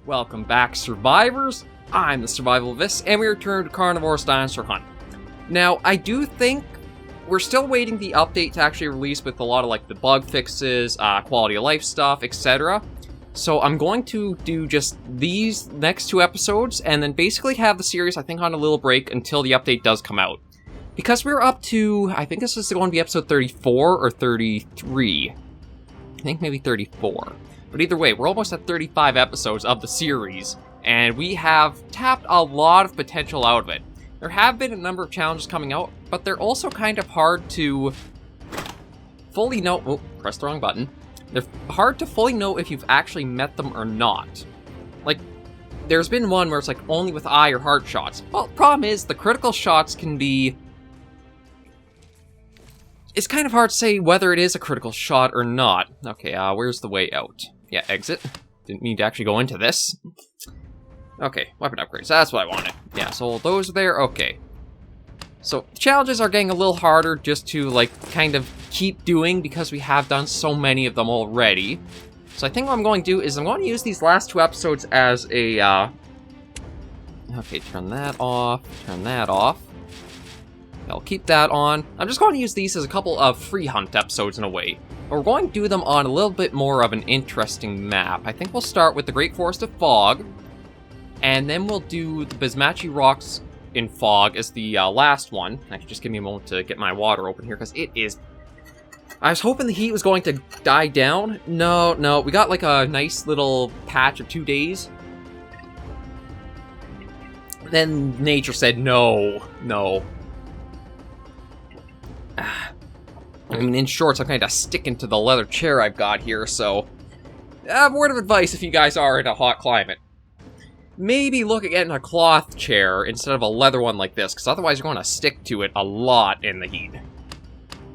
Welcome back, survivors! I'm the SurvivalVis, and we return to Carnivores Dinosaur Hunt. Now, I do think we're still waiting the update to actually release with a lot of like the bug fixes, quality of life stuff, etc. So I'm going to do just these next two episodes, and then basically have the series, I think, on a little break until the update does come out. Because we're up to, I think this is going to be episode 34 or 33. I think maybe 34. But either way, we're almost at 35 episodes of the series, and we have tapped a lot of potential out of it. There have been a number of challenges coming out, but they're also kind of hard to fully know... Oh, pressed the wrong button. They're hard to fully know if you've actually met them or not. Like, there's been one where it's like only with eye or heart shots. Well, the problem is, the critical shots can be... It's kind of hard to say whether it is a critical shot or not. Okay, where's the way out? Yeah, exit. Didn't mean to actually go into this. Okay, weapon upgrades. That's what I wanted. Yeah, so those are there. Okay. So, challenges are getting a little harder just to, like, kind of keep doing because we have done so many of them already. So I think what I'm going to do is I'm going to use these last two episodes as a, Okay, turn that off. Turn that off. I'll keep that on. I'm just going to use these as a couple of free hunt episodes in a way. But we're going to do them on a little bit more of an interesting map. I think we'll start with the Great Forest of Fog. And then we'll do the Bismachi Rocks in Fog as the last one. Actually, just give me a moment to get my water open here, because it is... I was hoping the heat was going to die down. No, we got like a nice little patch of 2 days. Then nature said no. I mean, in shorts, I'm kind of sticking to the leather chair I've got here, so... word of advice if you guys are in a hot climate. Maybe look at getting a cloth chair instead of a leather one like this, because otherwise you're going to stick to it a lot in the heat.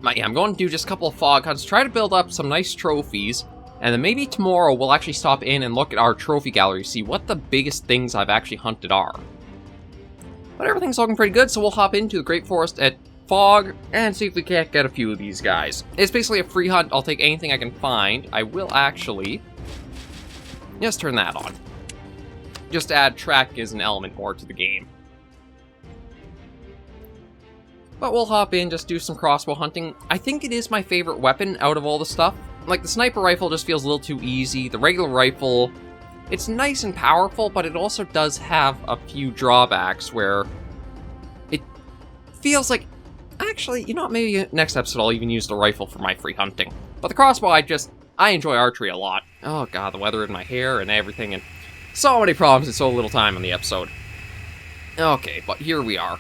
But yeah, I'm going to do just a couple of fog hunts, try to build up some nice trophies, and then maybe tomorrow we'll actually stop in and look at our trophy gallery, see what the biggest things I've actually hunted are. But everything's looking pretty good, so we'll hop into the Great Forest at Fog, and see if we can't get a few of these guys. It's basically a free hunt. I'll take anything I can find. I will actually just turn that on. Just to add track as an element more to the game. But we'll hop in, just do some crossbow hunting. I think it is my favorite weapon out of all the stuff. Like, the sniper rifle just feels a little too easy. The regular rifle, it's nice and powerful, but it also does have a few drawbacks where it feels like... Actually, you know what, maybe next episode I'll even use the rifle for my free hunting. But the crossbow, I enjoy archery a lot. Oh god, the weather in my hair and everything, and so many problems in so little time on the episode. Okay, but here we are.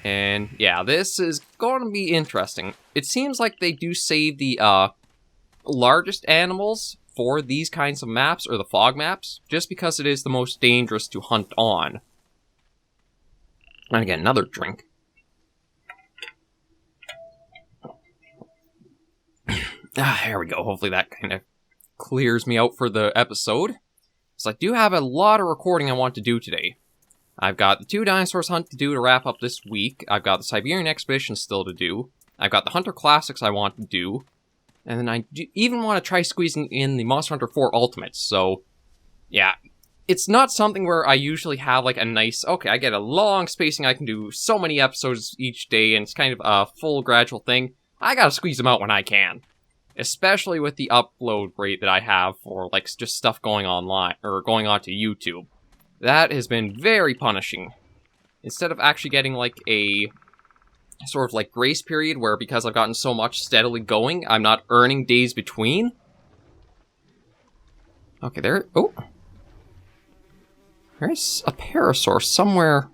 And yeah, this is going to be interesting. It seems like they do save the largest animals for these kinds of maps, or the fog maps, just because it is the most dangerous to hunt on. And again, another drink. Here we go. Hopefully that kind of clears me out for the episode. So I do have a lot of recording I want to do today. I've got the 2 Dinosaurs Hunt to do to wrap up this week. I've got the Siberian Expedition still to do. I've got the Hunter Classics I want to do. And then I even want to try squeezing in the Monster Hunter 4 Ultimates. So, yeah. It's not something where I usually have like a nice... Okay, I get a long spacing. I can do so many episodes each day. And it's kind of a full gradual thing. I gotta squeeze them out when I can. Especially with the upload rate that I have for, like, just stuff going online, or going onto YouTube. That has been very punishing. Instead of actually getting, like, a sort of, like, grace period where, because I've gotten so much steadily going, I'm not earning days between. Okay, there... Oh! There's a parasaur somewhere...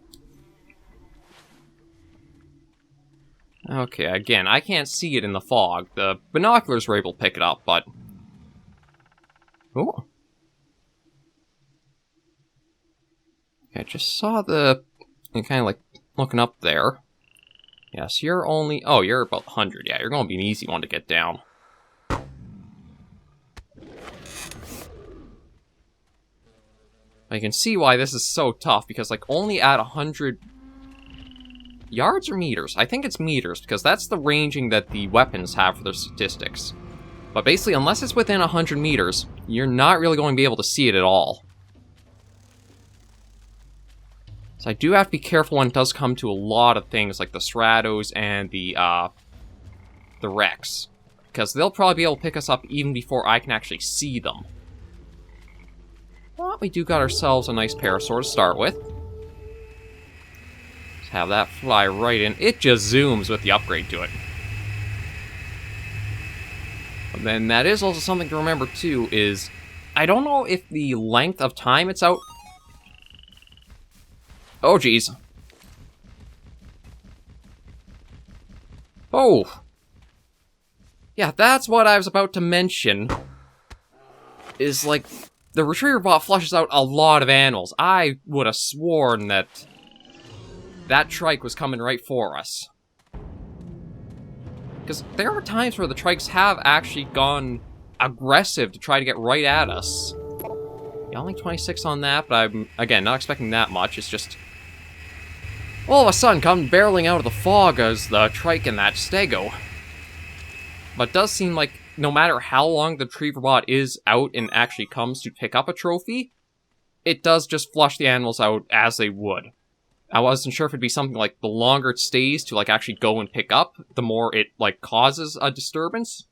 Okay, again, I can't see it in the fog. The binoculars were able to pick it up, but... Oh. Okay, I just saw the... kind of like looking up there. Yes, you're only... Oh, you're about 100. Yeah, you're going to be an easy one to get down. I can see why this is so tough, because, like, only at 100... Yards or meters? I think it's meters, because that's the ranging that the weapons have for their statistics. But basically, unless it's within 100 meters, you're not really going to be able to see it at all. So I do have to be careful when it does come to a lot of things like the Stratos and the Rex. Because they'll probably be able to pick us up even before I can actually see them. Well, we do got ourselves a nice Parasaur to start with. Let's have that fly right in. It just zooms with the upgrade to it. But then that is also something to remember too, is I don't know if the length of time it's out... Oh, geez. Oh. Yeah, that's what I was about to mention. Is like... The Retriever Bot flushes out a lot of animals. I would have sworn that that trike was coming right for us. Because there are times where the trikes have actually gone aggressive to try to get right at us. Yeah, only 26 on that, but I'm, again, not expecting that much. It's just... all of a sudden, come barreling out of the fog as the trike and that stego. But it does seem like no matter how long the Retriever Bot is out and actually comes to pick up a trophy, it does just flush the animals out as they would. I wasn't sure if it'd be something like the longer it stays to like actually go and pick up, the more it like causes a disturbance.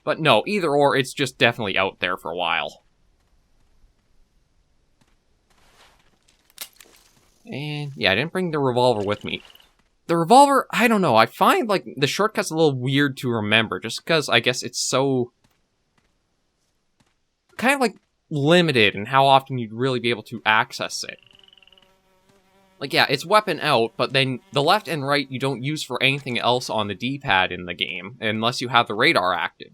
But no, either or, it's just definitely out there for a while. And yeah, I didn't bring the revolver with me. The revolver, I don't know, I find, like, the shortcut's a little weird to remember, just because I guess it's so... kind of, like, limited in how often you'd really be able to access it. Like, yeah, it's weapon out, but then the left and right you don't use for anything else on the D-pad in the game, unless you have the radar active.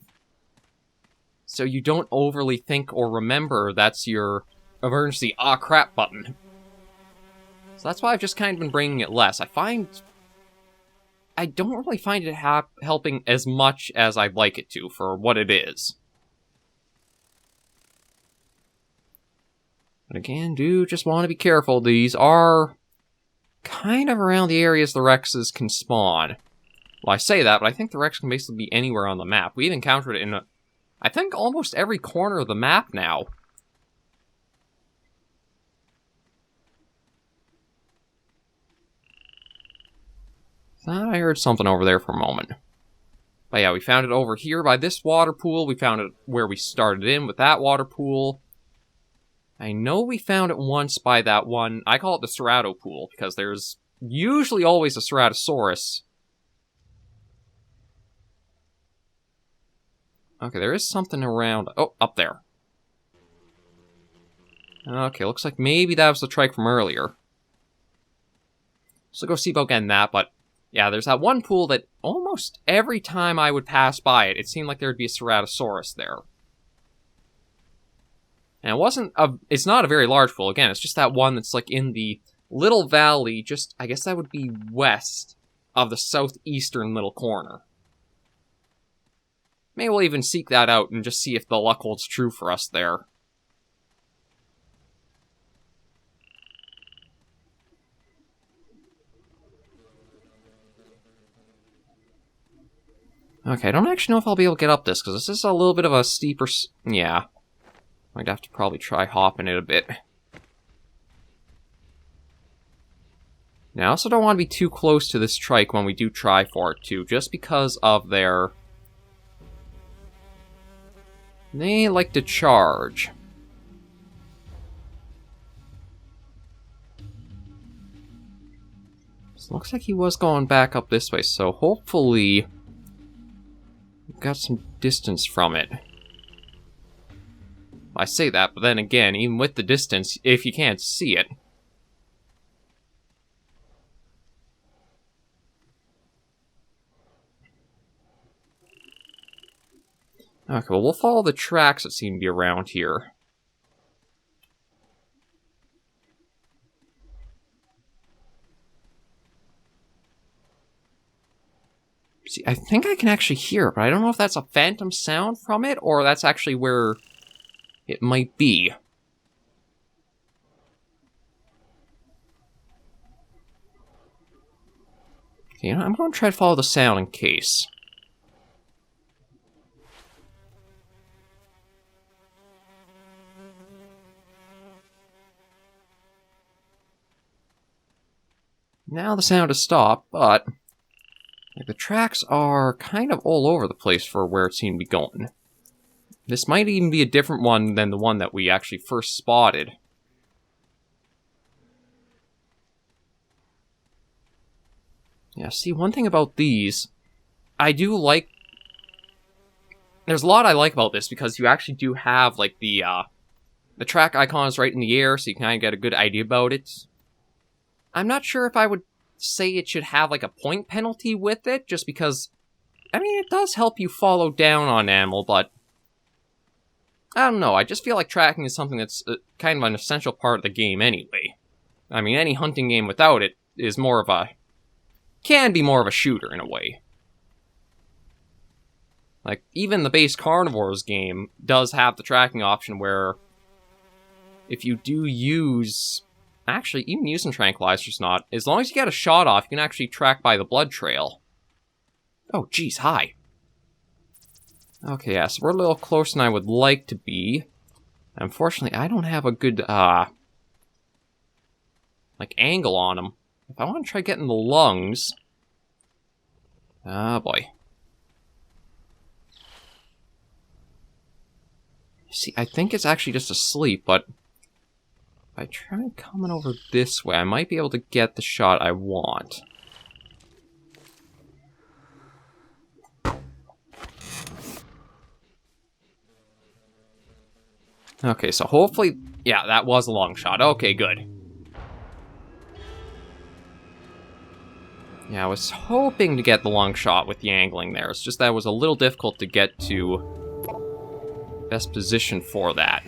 So you don't overly think or remember that's your emergency "ah crap" button. So that's why I've just kind of been bringing it less. I don't really find it helping as much as I'd like it to, for what it is. But again, do just want to be careful. These are kind of around the areas the Rexes can spawn. Well, I say that, but I think the Rex can basically be anywhere on the map. We've encountered it in, I think, almost every corner of the map now. Thought I heard something over there for a moment. But yeah, we found it over here by this water pool. We found it where we started in with that water pool. I know we found it once by that one. I call it the Cerato pool, because there's usually always a Ceratosaurus. Okay, there is something around... oh, up there. Okay, looks like maybe that was the trike from earlier. So go see about getting that, but... yeah, there's that one pool that almost every time I would pass by it, it seemed like there would be a Ceratosaurus there. And it's not a very large pool, again, it's just that one that's like in the little valley, just, I guess that would be west of the southeastern little corner. Maybe we'll even seek that out and just see if the luck holds true for us there. Okay, I don't actually know if I'll be able to get up this, because this is a little bit of a steeper... yeah. Might have to probably try hopping it a bit. Now, I also don't want to be too close to this trike when we do try for it, too, just because of their... they like to charge. So looks like he was going back up this way, so hopefully... we've got some distance from it. I say that, but then again, even with the distance, if you can't see it... okay, well, we'll follow the tracks that seem to be around here. See, I think I can actually hear it, but I don't know if that's a phantom sound from it, or that's actually where it might be. Okay, you know, I'm going to try to follow the sound in case. Now the sound has stopped, but like, the tracks are kind of all over the place for where it seemed to be going. This might even be a different one than the one that we actually first spotted. Yeah, see, one thing about these, I do like... There's a lot I like about this, because you actually do have, like, the track icons right in the air, so you can kind of get a good idea about it. I'm not sure if I would say it should have, like, a point penalty with it, just because, I mean, it does help you follow down on animal, but I don't know, I just feel like tracking is something that's kind of an essential part of the game anyway. I mean, any hunting game without it is more of a... can be more of a shooter in a way. Like, even the base Carnivores game does have the tracking option where if you do use... Actually, even using tranquilizers not, as long as you get a shot off, you can actually track by the blood trail. Oh, geez, hi. Okay, yeah, so we're a little closer than I would like to be. Unfortunately, I don't have a good, like, angle on them. If I want to try getting the lungs... Oh, boy. See, I think it's actually just asleep, but... if I try coming over this way, I might be able to get the shot I want. Okay, so hopefully... yeah, that was a long shot. Okay, good. Yeah, I was hoping to get the long shot with the angling there. It's just that it was a little difficult to get to best position for that.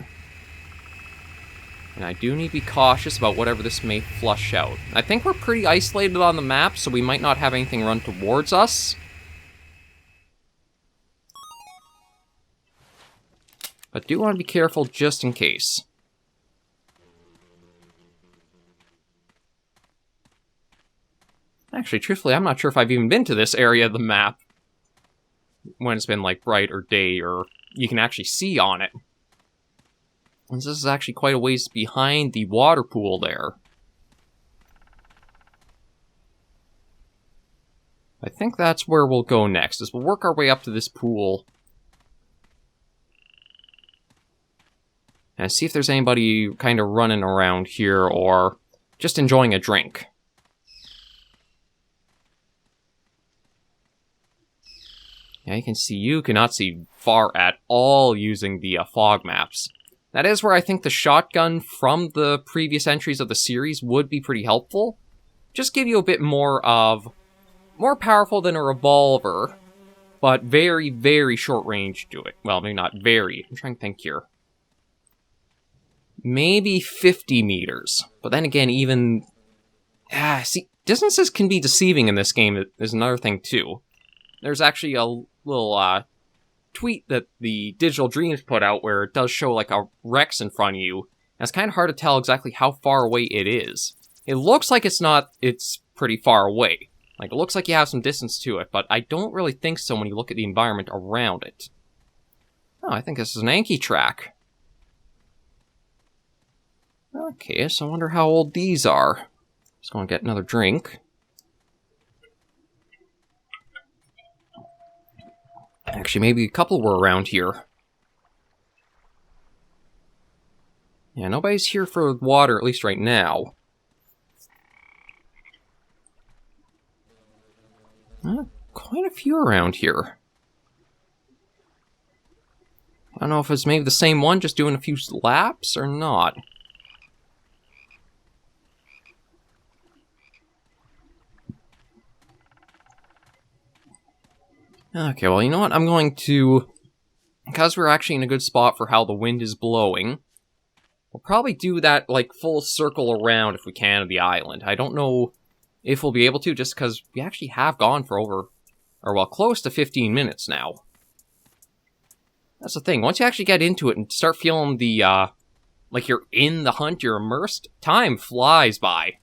And I do need to be cautious about whatever this may flush out. I think we're pretty isolated on the map, so we might not have anything run towards us. But do want to be careful just in case. Actually, truthfully, I'm not sure if I've even been to this area of the map when it's been, like, bright or day, or you can actually see on it. And this is actually quite a ways behind the water pool there. I think that's where we'll go next, is we'll work our way up to this pool. And see if there's anybody kind of running around here, or just enjoying a drink. Yeah, you cannot see far at all using the fog maps. That is where I think the shotgun from the previous entries of the series would be pretty helpful. Just give you a bit more powerful than a revolver, but very, very short range to it. Well, maybe not very. I'm trying to think here. Maybe 50 meters. But then again, even... see, distances can be deceiving in this game is another thing, too. There's actually a little tweet that the Digital Dreams put out where it does show like a Rex in front of you. And it's kind of hard to tell exactly how far away it is. It looks like it's pretty far away. Like, it looks like you have some distance to it, but I don't really think so when you look at the environment around it. Oh, I think this is an Anki track. Okay, so I wonder how old these are. Just going to get another drink. Actually, maybe a couple were around here. Yeah, nobody's here for water, at least right now. Quite a few around here. I don't know if it's maybe the same one, just doing a few laps, or not. Okay, well, you know what? I'm going to... because we're actually in a good spot for how the wind is blowing, we'll probably do that, like, full circle around if we can of the island. I don't know if we'll be able to, just because we actually have gone for over... or, well, close to 15 minutes now. That's the thing. Once you actually get into it and start feeling the, like you're in the hunt, you're immersed, time flies by.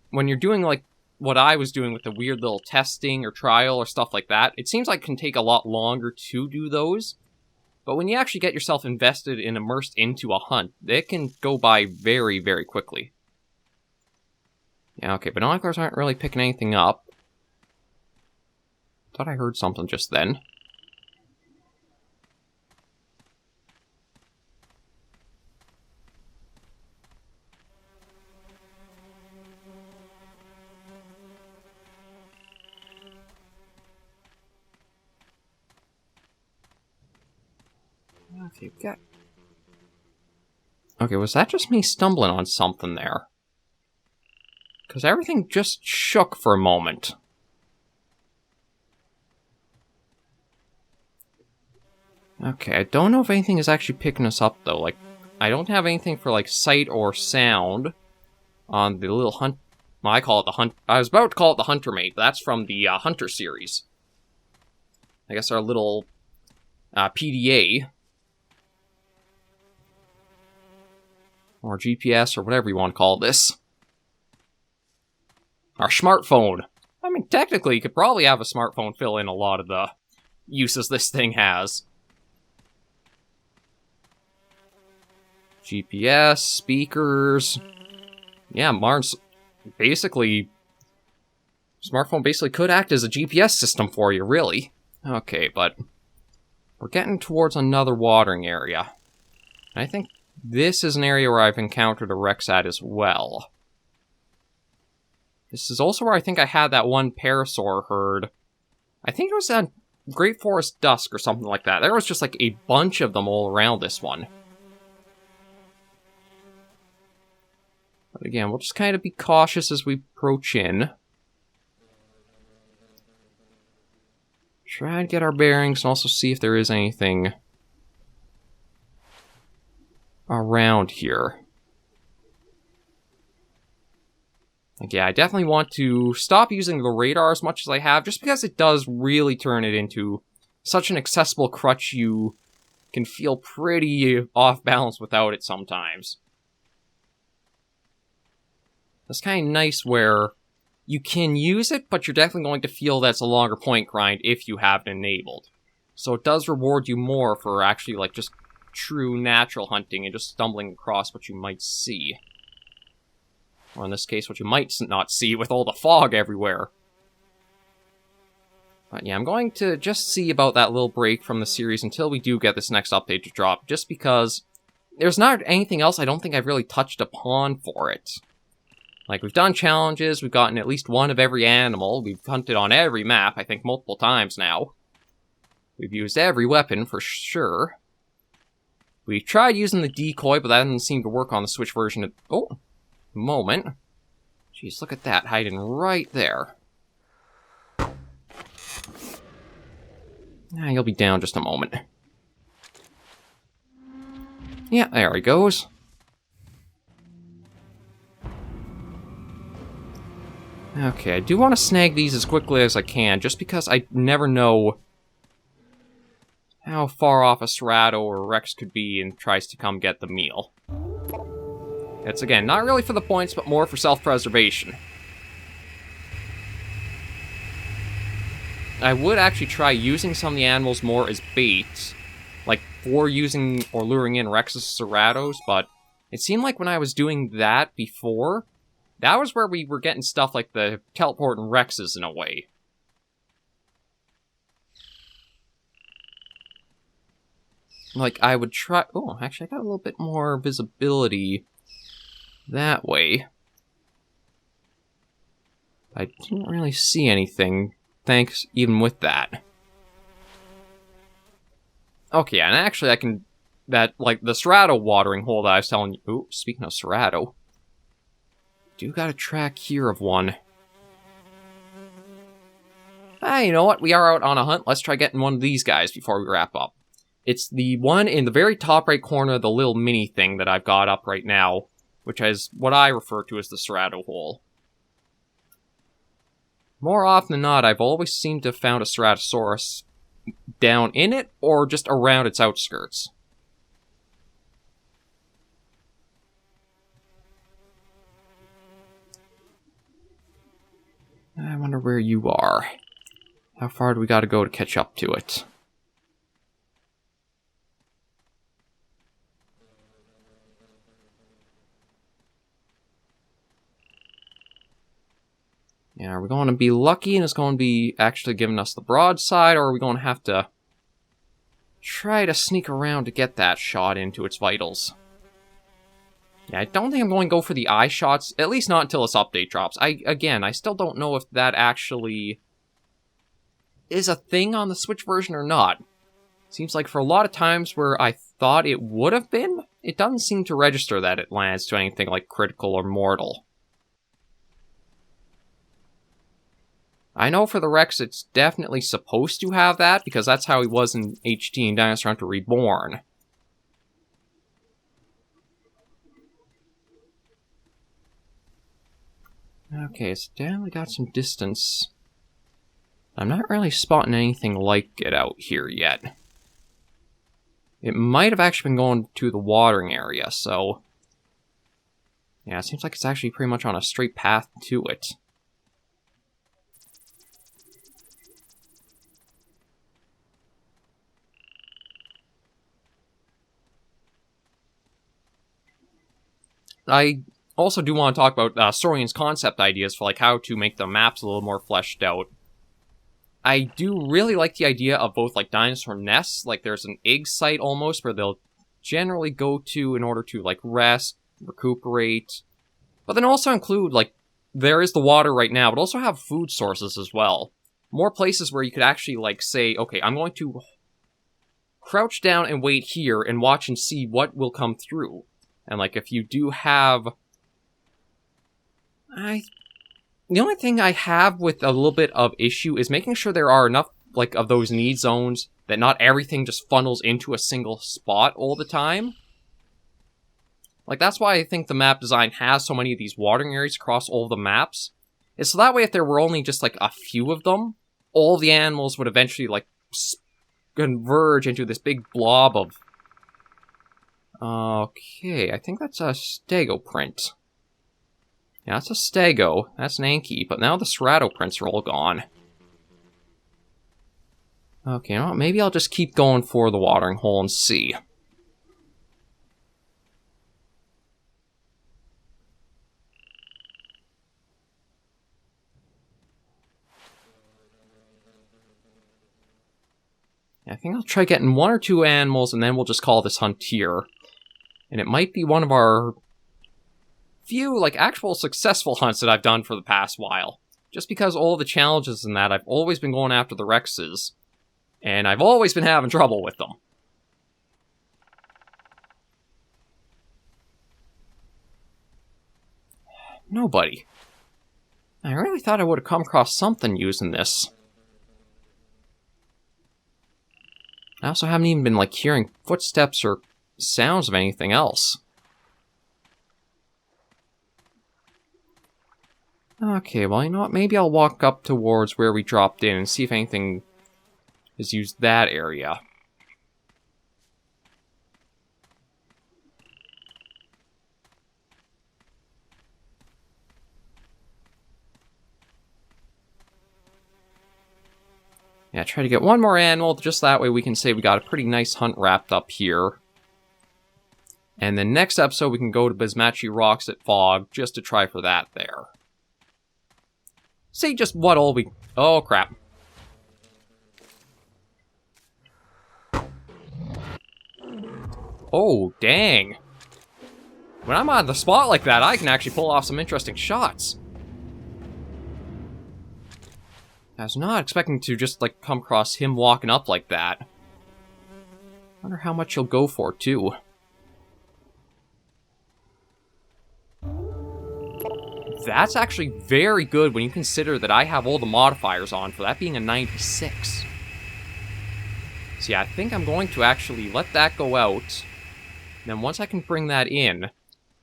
When you're doing, like, what I was doing with the weird little testing or trial or stuff like that, it seems like it can take a lot longer to do those. But when you actually get yourself invested and immersed into a hunt, it can go by very, very quickly. Yeah, okay, binoculars aren't really picking anything up. Thought I heard something just then. Okay, we got... Okay, was that just me stumbling on something there? Because everything just shook for a moment. Okay, I don't know if anything is actually picking us up, though. Like, I don't have anything for, like, sight or sound on the little hunt... Well, I call it the hunt... I was about to call it the Hunter Mate, but that's from the Hunter series. I guess our little PDA. Or GPS, or whatever you want to call this. Our smartphone. I mean, technically, you could probably have a smartphone fill in a lot of the uses this thing has. GPS, speakers. Yeah, Mars basically... Smartphone basically could act as a GPS system for you, really. Okay, but... We're getting towards another watering area. I think this is an area where I've encountered a Rex at as well. This is also where I think I had that one parasaur herd. I think it was at Great Forest Dusk or something like that. There was just like a bunch of them all around this one. But again, we'll just kind of be cautious as we approach in. Try to get our bearings and also see if there is anything around here. Like, yeah, I definitely want to stop using the radar as much as I have, just because it does really turn it into such an accessible crutch you can feel pretty off balance without it sometimes. It's kind of nice where you can use it, but you're definitely going to feel that's a longer point grind if you have it enabled. So it does reward you more for actually, like, just true natural hunting and just stumbling across what you might see. Or in this case, what you might not see with all the fog everywhere. But yeah, I'm going to just see about that little break from the series until we do get this next update to drop, just because there's not anything else I don't think I've really touched upon for it. Like, we've done challenges, we've gotten at least one of every animal, we've hunted on every map, I think multiple times now. We've used every weapon, for sure. We tried using the decoy, but that didn't seem to work on the Switch version of... Oh, moment. Jeez, look at that, hiding right there. Ah, you'll be down just a moment. Yeah, there he goes. Okay, I do want to snag these as quickly as I can, just because I never know how far off a Cerrado or Rex could be and tries to come get the meal. It's, again, not really for the points, but more for self-preservation. I would actually try using some of the animals more as bait, like for using or luring in Rex's Cerrados, but it seemed like when I was doing that before, that was where we were getting stuff like the teleporting Rexes in a way. Like, I would try... Oh, actually, I got a little bit more visibility that way. I didn't really see anything, thanks even with that. Okay, and actually I can... That, like, the Cerrado watering hole that I was telling you... Ooh, speaking of Cerrado... Do got a track here of one. Ah, you know what? We are out on a hunt. Let's try getting one of these guys before we wrap up. It's the one in the very top right corner of the little mini thing that I've got up right now, which is what I refer to as the Cerrado hole. More often than not, I've always seemed to have found a Ceratosaurus down in it, or just around its outskirts. I wonder where you are. How far do we gotta go to catch up to it? Are we going to be lucky and it's going to be actually giving us the broadside, or are we going to have to try to sneak around to get that shot into its vitals? Yeah, I don't think I'm going to go for the eye shots, at least not until this update drops. Again, I still don't know if that actually is a thing on the Switch version or not. Seems like for a lot of times where I thought it would have been, it doesn't seem to register that it lands to anything like critical or mortal. I know for the Rex it's definitely supposed to have that, because that's how he was in HD and Dinosaur Hunter Reborn. Okay, it's definitely got some distance. I'm not really spotting anything like it out here yet. It might have actually been going to the watering area, so... yeah, it seems like it's actually pretty much on a straight path to it. I also do want to talk about Saurian's concept ideas for like how to make the maps a little more fleshed out. I do really like the idea of both like dinosaur nests, like there's an egg site almost where they'll generally go to in order to like rest, recuperate, but then also include like there is the water right now, but also have food sources as well. More places where you could actually like say, okay, I'm going to crouch down and wait here and watch and see what will come through. And like if you do have... the only thing I have with a little bit of issue is making sure there are enough like of those need zones that not everything just funnels into a single spot all the time. Like that's why I think the map design has so many of these watering areas across all the maps. Is so that way if there were only just like a few of them, all the animals would eventually like converge into this big blob of... okay, I think that's a stego print. Yeah, that's a stego. That's an Anki, but now the Cerrato prints are all gone. Okay, you know what? Maybe I'll just keep going for the watering hole and see. I think I'll try getting 1 or 2 animals, and then we'll just call this hunt here. And it might be one of our few, like, actual successful hunts that I've done for the past while. Just because all the challenges in that, I've always been going after the Rexes. And I've always been having trouble with them. Nobody. I really thought I would have come across something using this. I also haven't even been, like, hearing footsteps or sounds of anything else. Okay, well, you know what? Maybe I'll walk up towards where we dropped in and see if anything has used that area. Yeah, try to get one more animal, just that way we can say we got a pretty nice hunt wrapped up here. And then next episode we can go to Bismachi Rocks at Fog, just to try for that there. See just what all we... oh, crap. Oh, dang. When I'm on the spot like that, I can actually pull off some interesting shots. I was not expecting to just, like, come across him walking up like that. Wonder how much he'll go for, too. That's actually very good when you consider that I have all the modifiers on for that being a 96. So yeah, I think I'm going to actually let that go out. Then once I can bring that in,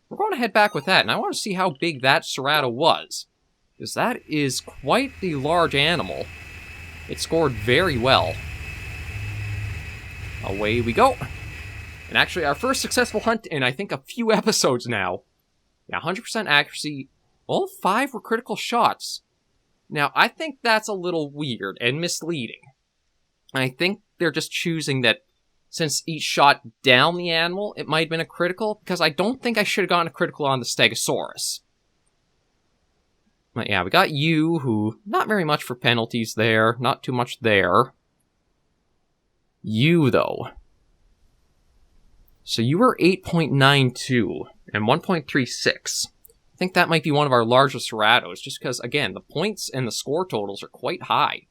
we're going to head back with that. And I want to see how big that Cerrato was. Because that is quite the large animal. It scored very well. Away we go. And actually our first successful hunt in I think a few episodes now. Yeah, 100% accuracy. All 5 were critical shots. Now, I think that's a little weird and misleading. I think they're just choosing that since each shot down the animal, it might have been a critical, because I don't think I should have gotten a critical on the Stegosaurus. But yeah, we got you, who, not very much for penalties there, not too much there. You, though. So you were 8.92 and 1.36. I think that might be one of our largest erratas, just because, again, the points and the score totals are quite high.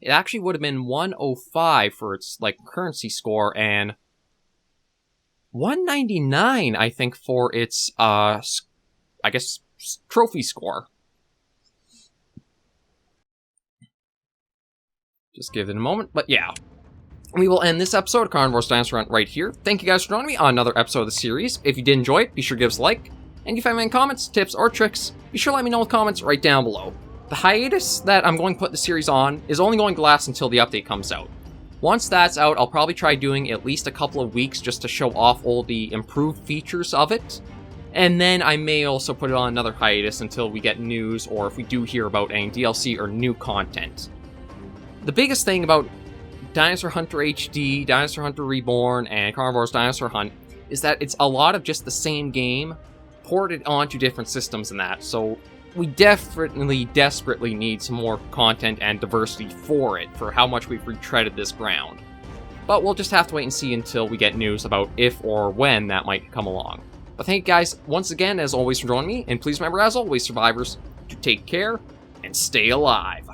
It actually would have been 105 for its, like, currency score, and 199, I think, for its, I guess, trophy score. Just give it a moment, but yeah. We will end this episode of Carnivores Dinosaur Hunt right here. Thank you guys for joining me on another episode of the series. If you did enjoy it, be sure to give us a like. And if you have any comments, tips, or tricks, be sure to let me know in the comments right down below. The hiatus that I'm going to put the series on is only going to last until the update comes out. Once that's out, I'll probably try doing at least a couple of weeks just to show off all the improved features of it. And then I may also put it on another hiatus until we get news, or if we do hear about any DLC or new content. The biggest thing about Dinosaur Hunter HD, Dinosaur Hunter Reborn, and Carnivores Dinosaur Hunt is that it's a lot of just the same game ported onto different systems and that, so we desperately need some more content and diversity for it, for how much we've retreaded this ground. But we'll just have to wait and see until we get news about if or when that might come along. But thank you guys once again, as always, for joining me, and please remember, as always, survivors, to take care and stay alive.